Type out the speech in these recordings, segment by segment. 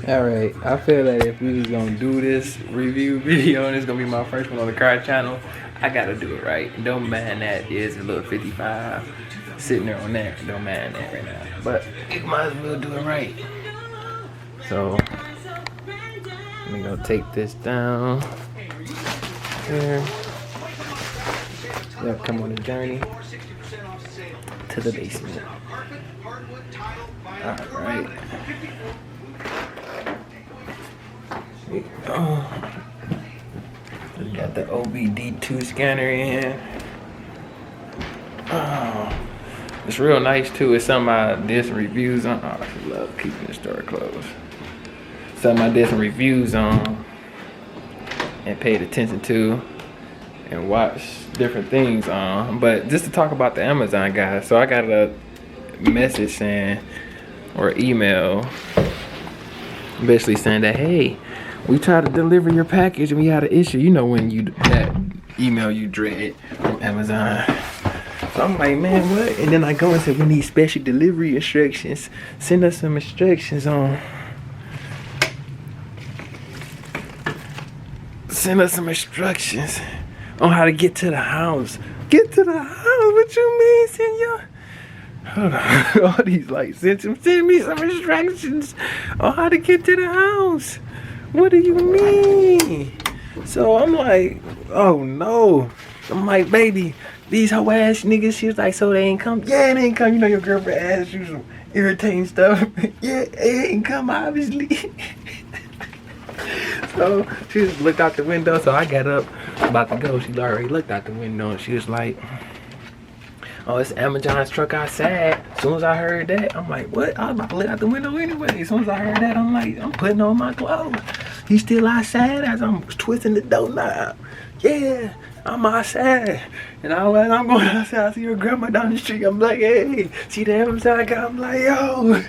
Alright, I feel that if we was gonna do this review video, and it's gonna be my first one on the car channel, I gotta do it right. Don't mind that is a little 55 sitting there on that. Don't mind that right now. But it might as well do it right. So I'm gonna take this down here. We'll come on a journey to the basement. Alright. Oh, we got the OBD2 scanner in. Oh, it's real nice too. It's something I did some reviews on. Oh, I love keeping the store closed. Something I did some reviews on and paid attention to and watched different things on. But just to talk about the Amazon guys, so I got a message saying, or email, basically saying that, hey, we tried to deliver your package and we had an issue. You know when you that email you dread from Amazon. So I'm like, man, what? And then I go and say, we need special delivery instructions. Send us some instructions on. Send us some instructions on how to get to the house. Get to the house? What you mean, senor? Hold on. All these like, send me some instructions on how to get to the house. What do you mean? So I'm like, oh no. I'm like, baby, these hoe ass niggas. She was like, so they ain't come? Yeah, they ain't come. You know your girlfriend asked you some irritating stuff. Yeah, they ain't come, obviously. So she just looked out the window. So I got up, about to go. She already looked out the window and she was like, oh, it's Amazon's truck outside. As soon as I heard that, I'm like, what? I was about to look out the window anyway. As soon as I heard that, I'm like, I'm putting on my clothes. He's still outside as I'm twisting the doorknob. Yeah, I'm outside. And I'm going outside. I see your grandma down the street. I'm like, hey, see the Amazon guy? I'm like, yo,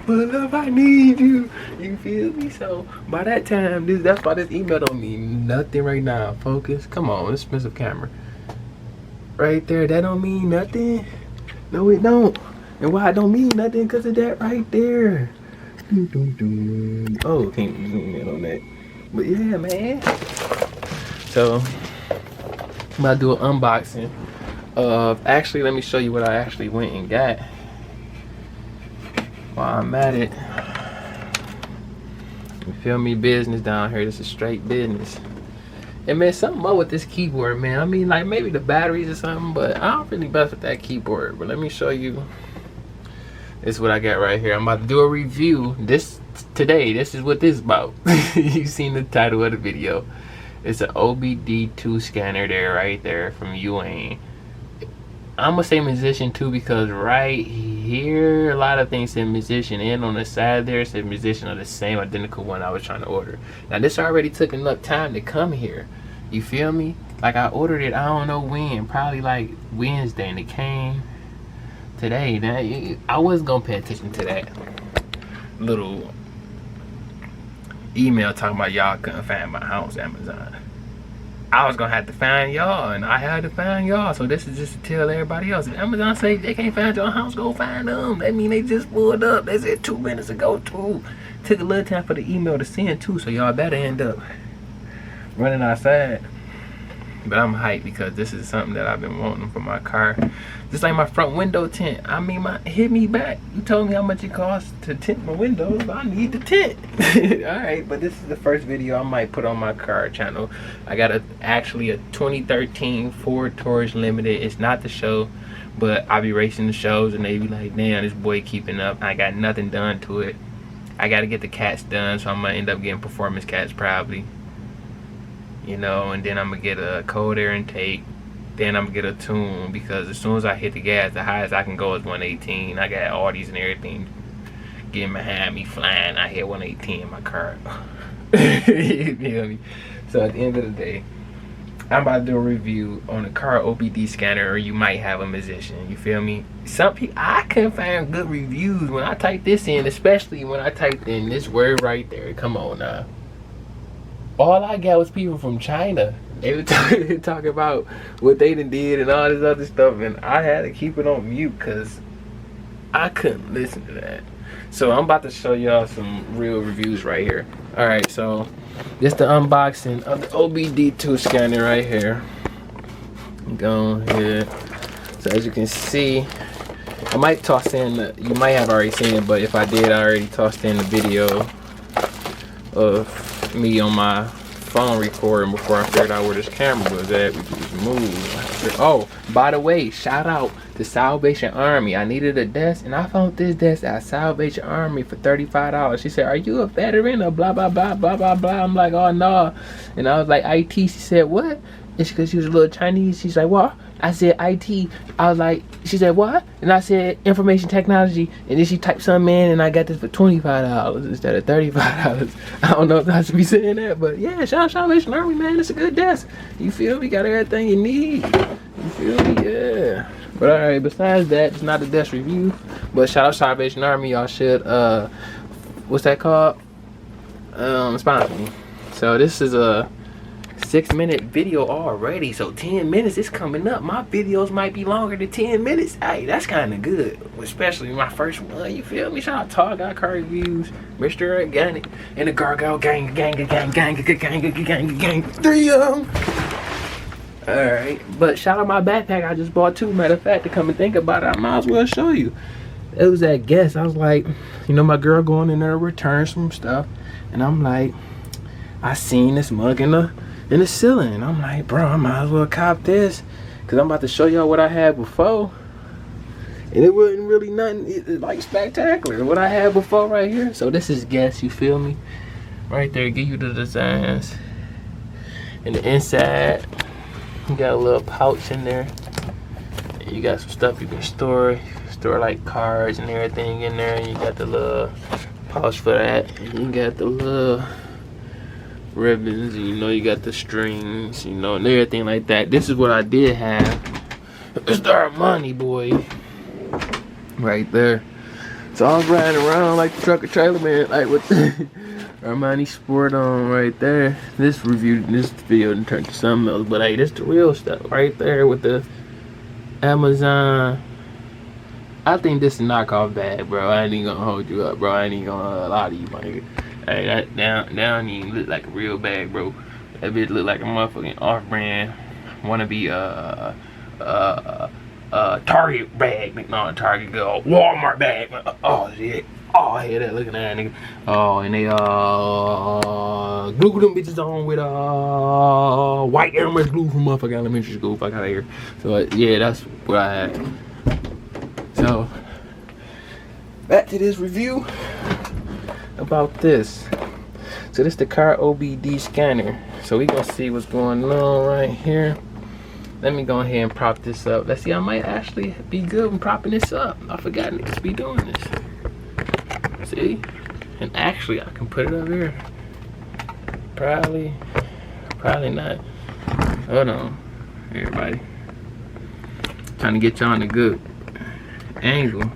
pull up, I need you. You feel me? So by that time, that's why this email don't mean nothing right now. Focus. Come on, expensive camera. Right there, that don't mean nothing. No, it don't. And why it don't mean nothing? Because of that right there. Oh, can't zoom in on that. But yeah, man. So I'm about to do an unboxing of, actually, let me show you what I actually went and got while I'm at it. You feel me? Business down here. This is straight business. And man, something up with this keyboard, man. I mean, like maybe the batteries or something, but I don't really mess with that keyboard. But let me show you. This is what I got right here. I'm about to do a review. This is what this is about. You've seen the title of the video. It's an OBD2 scanner there, right there from UAN. I'm gonna say musician too because right here, a lot of things say musician, and on the side there it says musician of the same identical one I was trying to order. Now this already took enough time to come here. You feel me? Like I ordered it, I don't know when, probably like Wednesday, and it came today. Now I was gonna pay attention to that little email talking about y'all couldn't find my house, Amazon. I was gonna have to find y'all, and I had to find y'all. So this is just to tell everybody else. If Amazon say they can't find your house, go find them. That mean they just pulled up. They said 2 minutes ago too. Took a little time for the email to send too, so y'all better end up running outside. But I'm hyped because this is something that I've been wanting for my car. Just like my front window tint. I mean, hit me back. You told me how much it costs to tint my windows, but I need the tint. Alright, but this is the first video I might put on my car channel. I got actually a 2013 Ford Taurus Limited. It's not the show, but I be racing the shows and they be like, damn, this boy keeping up. I got nothing done to it. I got to get the cats done, so I'm going to end up getting performance cats probably. You know, and then I'm gonna get a cold air intake, then I'm gonna get a tune, because as soon as I hit the gas, the highest I can go is 118. I got Audis and everything getting behind me flying. I hit 118 in my car. You feel me? So at the end of the day, I'm about to do a review on a car OBD scanner, or you might have a musician. You feel me? Some people, I couldn't find good reviews when I typed this in, especially when I typed in this word right there. Come on now. All I got was people from China. They were talking about what they done did and all this other stuff, and I had to keep it on mute because I couldn't listen to that. So I'm about to show y'all some real reviews right here. Alright, so this the unboxing of the OBD2 scanner right here. Go ahead. So as you can see, I might toss in you might have already seen it, but if I did, I already tossed in the video of me on my phone recording before I figured out where this camera was at. We just moved. Oh, by the way, shout out to Salvation Army. I needed a desk and I found this desk at Salvation Army for $35. She said, are you a veteran or blah blah blah blah blah blah? I'm like, oh no. And I was like, IT. She said, what? It's because she was a little Chinese. She's like, what? I said IT. I was like, she said, what? And I said information technology. And then she typed something in and I got this for $25 instead of $35. I don't know if I should be saying that, but yeah, shout out Salvation Army, man. It's a good desk. You feel me? Got everything you need. You feel me? Yeah. But alright, besides that, it's not a desk review. But shout out Salvation Army. Y'all should what's that called? Sponsor me. So this is a 6-minute video already, so 10 minutes is coming up. My videos might be longer than 10 minutes. Hey, that's kind of good, especially my first one. You feel me? Shout out Tall Guy Car Reviews, Mr. Organic, and the Gargoyle gang. 3 of them. Alright, but shout out my backpack I just bought too. Matter of fact, to come and think about it, I might as well show you. It was at Guess. I was like, you know, my girl going in there to return some stuff, and I'm like, I seen this mug in the ceiling. I'm like, bro, I might as well cop this, because I'm about to show y'all what I had before. And it wasn't really nothing like spectacular what I had before right here. So this is Guess, you feel me? Right there, give you the designs. And the inside, you got a little pouch in there. And you got some stuff you can store like cards and everything in there. And you got the little pouch for that. And you got the little ribbons, and you know, you got the strings, you know, and everything like that. This is what I did have. It's the Armani boy right there. So I was riding around like the trucker trailer man, like with the Armani Sport on right there. This video didn't turn to something else, but hey, this the real stuff right there with the Amazon. I think this is knockoff bag, bro. I ain't even gonna hold you up, bro. I ain't even gonna lie to you, my nigga. Hey, that down even look like a real bag, bro. That bitch look like a motherfucking off-brand wannabe Target bag. No, Target girl, Walmart bag. Oh shit. Oh, I hear that. Look at that nigga. Oh, and they glue them bitches on with white Air Max glue from motherfucking elementary school. Fuck out of here. So yeah, that's what I had. So back to this review about this. So this is the car OBD scanner. So we gonna see what's going on right here. Let me go ahead and prop this up. Let's see, I might actually be good when propping this up. I forgot niggas to be doing this. See? And actually I can put it up here. Probably not. Hold on, everybody. Trying to get y'all in a good angle,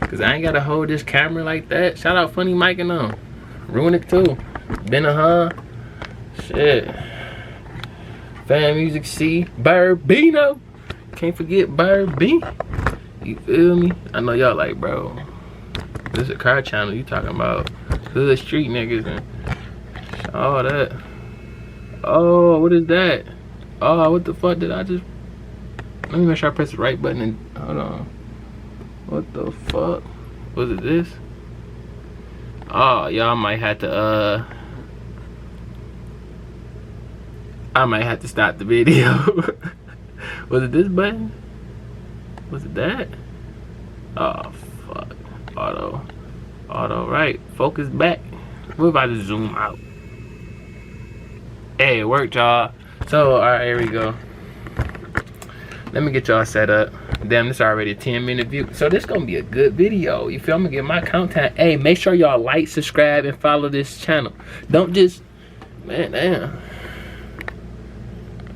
cause I ain't gotta hold this camera like that. Shout out Funny Mike and them. Ruin it too. Been a shit. Fan Music C. Burbino. Can't forget Burby. You feel me? I know y'all like, bro, this is a car channel. You talking about hood street niggas and all that. Oh, what is that? Oh, what the fuck did I just? Let me make sure I press the right button and hold on. What the fuck? Was it this? Oh, y'all might have to I might have to stop the video. Was it this button? Was it that? Oh fuck. Auto, right. Focus back. We're about to zoom out. Hey, it worked, y'all. So alright, here we go. Let me get y'all set up. Damn, this already a 10-minute view. So this gonna be a good video. You feel me? Get my content. Hey, make sure y'all like, subscribe, and follow this channel. Don't just, man, damn.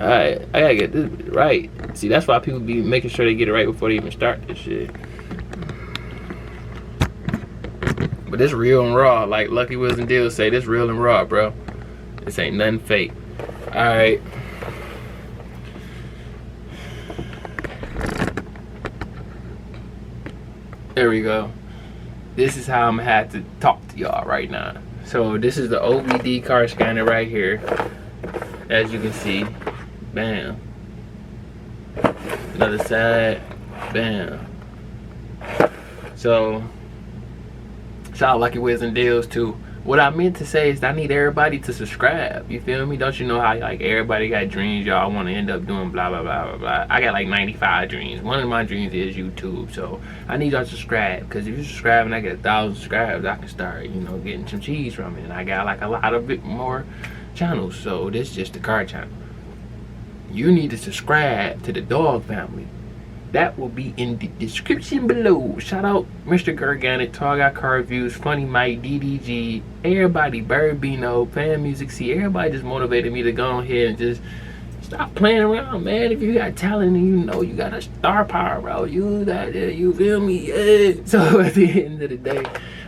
Alright, I gotta get this right. See, that's why people be making sure they get it right before they even start this shit. But this real and raw, like Lucky Wills and Deals say, this real and raw, bro. This ain't nothing fake. Alright. There we go. This is how I'm gonna have to talk to y'all right now. So this is the OBD car scanner right here. As you can see, bam. Another side, bam. So shout out Lucky Wiz and Deals too. What I meant to say is I need everybody to subscribe. You feel me? Don't you know how like everybody got dreams? Y'all want to end up doing blah blah blah blah blah. I got like 95 dreams. One of my dreams is YouTube. So I need y'all to subscribe, because if you subscribe and I get 1,000 subscribers, I can start, you know, getting some cheese from it. And I got like a lot of more channels. So this is just the car channel. You need to subscribe to the dog family. That will be in the description below. Shout out Mr. Garganic, Tall Guy Car Reviews, Funny Mike, DDG, everybody, Burbino, Fan Music C. Everybody just motivated me to go ahead and just stop playing around, man. If you got talent and you know you got a star power, bro, use that, you feel me? Yeah. So at the end of the day,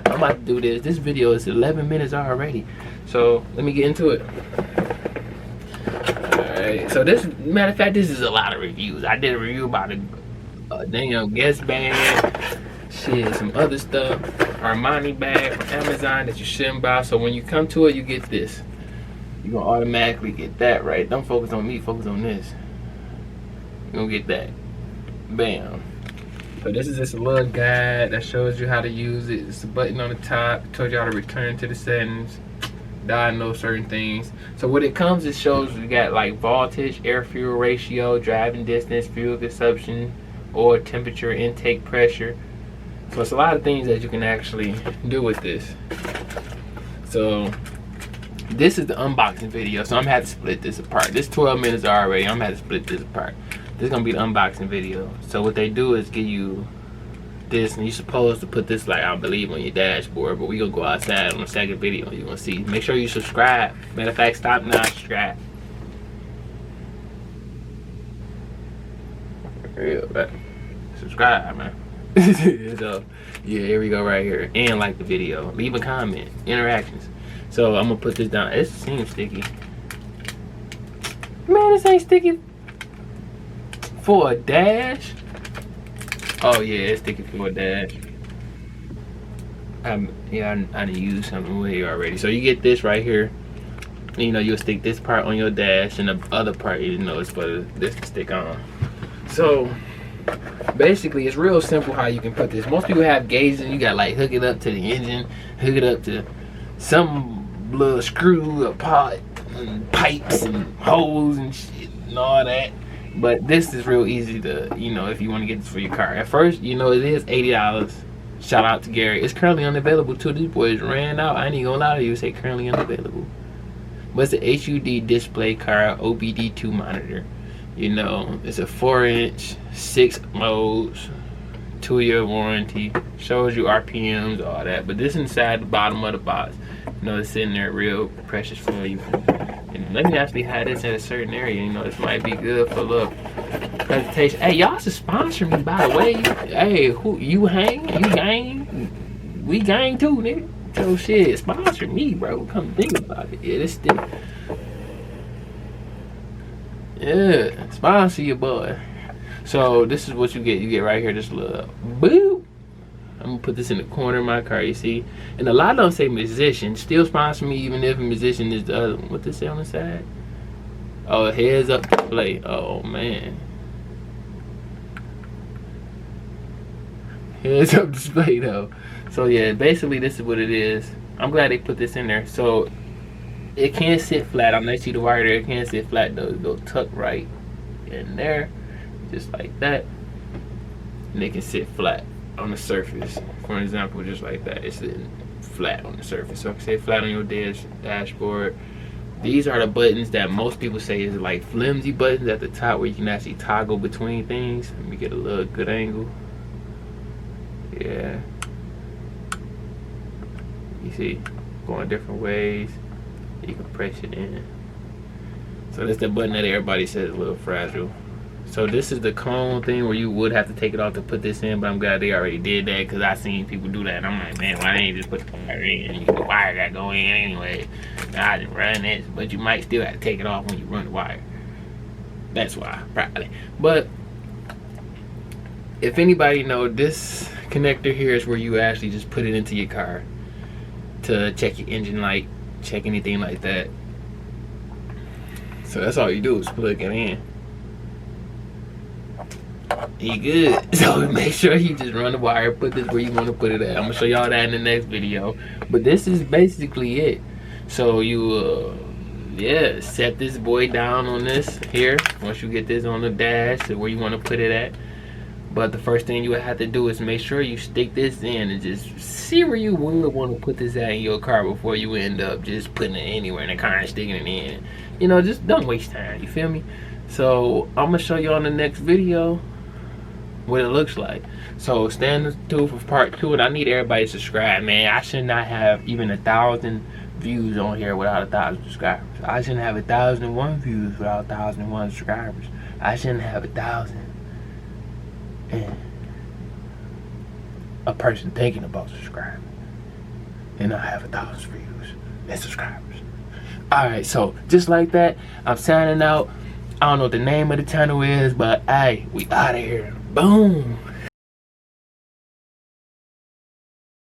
I'm about to do this. This video is 11 minutes already. So let me get into it. Alright, so this, matter of fact, this is a lot of reviews. I did a review about a damn Guess band, shit, some other stuff, Armani bag from Amazon that you shouldn't buy. So when you come to it, you get this. You're gonna automatically get that, right? Don't focus on me, focus on this. You're gonna get that. Bam. So this is just a little guide that shows you how to use it. It's a button on the top. It tells you how to return to the settings, diagnose certain things. So what it comes, it shows you got like voltage, air fuel ratio, driving distance, fuel consumption, or temperature, intake pressure. So it's a lot of things that you can actually do with this. So this is the unboxing video, so I'm gonna have to split this apart. This 12 minutes already, I'm gonna have to split this apart. This is gonna be the unboxing video. So what they do is give you this, and you're supposed to put this, like, I believe, on your dashboard, but we gonna go outside on the second video. You're gonna see. Make sure you subscribe. Matter of fact, stop now, subscribe. Real, but subscribe, man. So yeah, here we go right here. And like the video, leave a comment, interactions. So I'm gonna put this down. It seems sticky, man. This ain't sticky for a dash. Oh yeah, it's sticky for a dash. I need to use something with here already. So you get this right here. You know, you'll stick this part on your dash, and the other part, you know, is for this to stick on. So basically, it's real simple how you can put this. Most people have gauges, and you got like hook it up to the engine, hook it up to some little screw, a pot, and pipes and hose and shit and all that. But this is real easy to, you know, if you want to get this for your car. At first, you know, it is $80. Shout out to Gary. It's currently unavailable too. These boys ran out. I ain't gonna lie to you, say currently unavailable. But it's a HUD display car, OBD2 monitor. You know, it's a 4-inch, 6 modes, 2-year warranty, shows you RPMs, all that. But this inside the bottom of the box, you know, it's sitting there real precious for you. And let me actually have this in a certain area. You know, this might be good for a little presentation. Hey, y'all should sponsor me, by the way. Hey, who you hang? You gang? We gang too, nigga. So shit, sponsor me, bro. Come think about it. Yeah, this stick. Yeah, sponsor your boy. So this is what you get. You get right here this little boop. I'm gonna put this in the corner of my car, you see. And a lot of them say musician. Still sponsor me even if a musician is the other one. What does it say on the side? Oh, heads up display. Oh man. Heads up display though. So yeah, basically this is what it is. I'm glad they put this in there. So it can sit flat. I'm not see the wire there. It can sit flat though. It'll tuck right in there, just like that. And they can sit flat on the surface. For example, just like that. It's sitting flat on the surface. So I can sit flat on your dashboard. These are the buttons that most people say is like flimsy buttons at the top where you can actually toggle between things. Let me get a little good angle. Yeah. You see, going different ways. You can press it in. So that's the button that everybody says is a little fragile. So this is the cone thing where you would have to take it off to put this in, but I'm glad they already did that because I seen people do that. And I'm like, man, why didn't you just put the wire in? The wire got to go in anyway. I just run it, but you might still have to take it off when you run the wire. That's why, probably. But if anybody know, this connector here is where you actually just put it into your car to check your engine light, check anything like that. So that's all you do is plug it in. You good. So make sure you just run the wire, put this where you want to put it at. I'm gonna show y'all that in the next video, but this is basically it. So you yeah, set this boy down on this here. Once you get this on the dash where you want to put it at. But the first thing you would have to do is make sure you stick this in and just see where you would want to put this at in your car before you end up just putting it anywhere in the car and sticking it in. You know, just don't waste time, you feel me? So I'm gonna show you on the next video what it looks like. So stand tuned for part 2, and I need everybody to subscribe, man. I should not have even 1,000 views on here without 1,000 subscribers. I shouldn't have 1,001 views without 1,001 subscribers. I shouldn't have 1,000 and a person thinking about subscribing and I have 1,000 views and subscribers. Alright, so just like that, I'm signing out. I don't know what the name of the channel is, but hey, we out of here. Boom.